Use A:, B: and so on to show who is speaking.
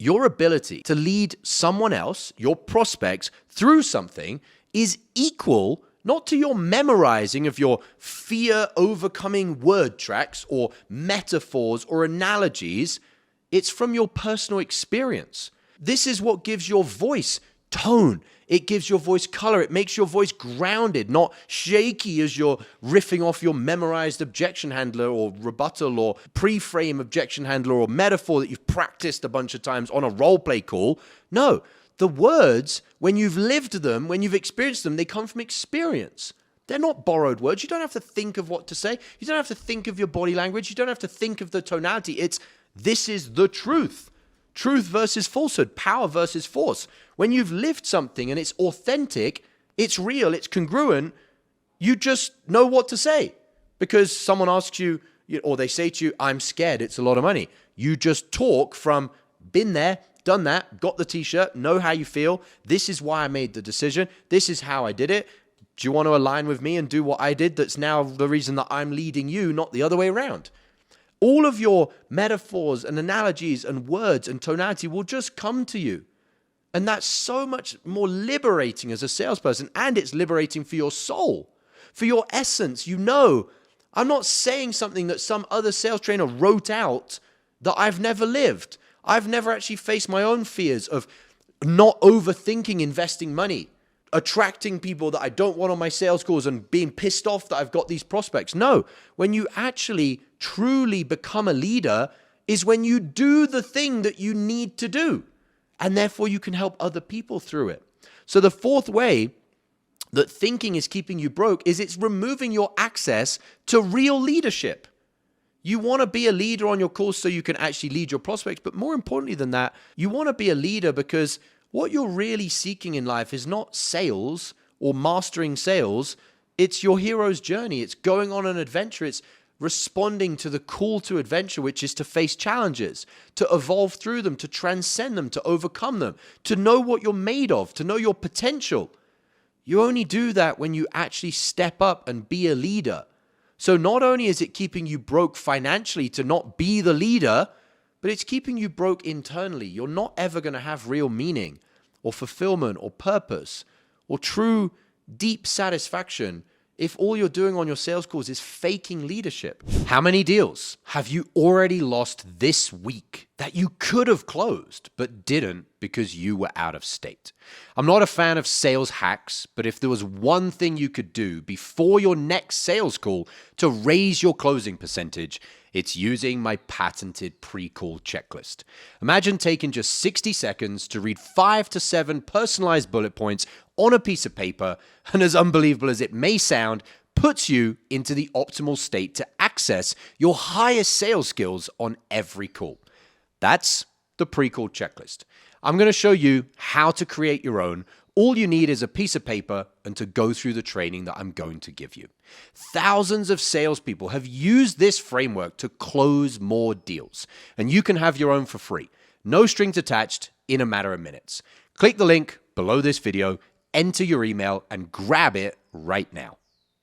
A: your ability to lead someone else, your prospects, through something is equal not to your memorizing of your fear-overcoming word tracks or metaphors or analogies. It's from your personal experience. This is what gives your voice tone. It gives your voice color. It makes your voice grounded, not shaky as you're riffing off your memorized objection handler or rebuttal or pre-frame objection handler or metaphor that you've practiced a bunch of times on a role play call. No, the words, when you've lived them, when you've experienced them, they come from experience. They're not borrowed words. You don't have to think of what to say. You don't have to think of your body language. You don't have to think of the tonality. This is the truth. Truth versus falsehood, power versus force. When you've lived something and it's authentic, it's real, it's congruent, you just know what to say. Because someone asks you, or they say to you, I'm scared, it's a lot of money. You just talk from been there, done that, got the t-shirt, know how you feel. This is why I made the decision. This is how I did it. Do you want to align with me and do what I did? That's now the reason that I'm leading you, not the other way around. All of your metaphors and analogies and words and tonality will just come to you. And that's so much more liberating as a salesperson, and it's liberating for your soul, for your essence. You know, I'm not saying something that some other sales trainer wrote out that I've never lived. I've never actually faced my own fears of not overthinking investing money, attracting people that I don't want on my sales calls and being pissed off that I've got these prospects. No, when you actually truly become a leader is when you do the thing that you need to do, and therefore you can help other people through it. So the fourth way that thinking is keeping you broke is it's removing your access to real leadership. You want to be a leader on your calls so you can actually lead your prospects, but more importantly than that, you want to be a leader because what you're really seeking in life is not sales or mastering sales. It's your hero's journey. It's going on an adventure. It's responding to the call to adventure, which is to face challenges, to evolve through them, to transcend them, to overcome them, to know what you're made of, to know your potential. You only do that when you actually step up and be a leader. So not only is it keeping you broke financially to not be the leader, but it's keeping you broke internally. You're not ever going to have real meaning or fulfillment or purpose or true deep satisfaction if all you're doing on your sales calls is faking leadership. How many deals have you already lost this week that you could have closed but didn't because you were out of state? I'm not a fan of sales hacks, but if there was one thing you could do before your next sales call to raise your closing percentage, it's using my patented pre-call checklist. Imagine taking just 60 seconds to read 5 to 7 personalized bullet points on a piece of paper, and as unbelievable as it may sound, puts you into the optimal state to access your highest sales skills on every call. That's the pre-call checklist. I'm going to show you how to create your own. All you need is a piece of paper and to go through the training that I'm going to give you. Thousands of salespeople have used this framework to close more deals, and you can have your own for free. No strings attached in a matter of minutes. Click the link below this video, enter your email, and grab it right now.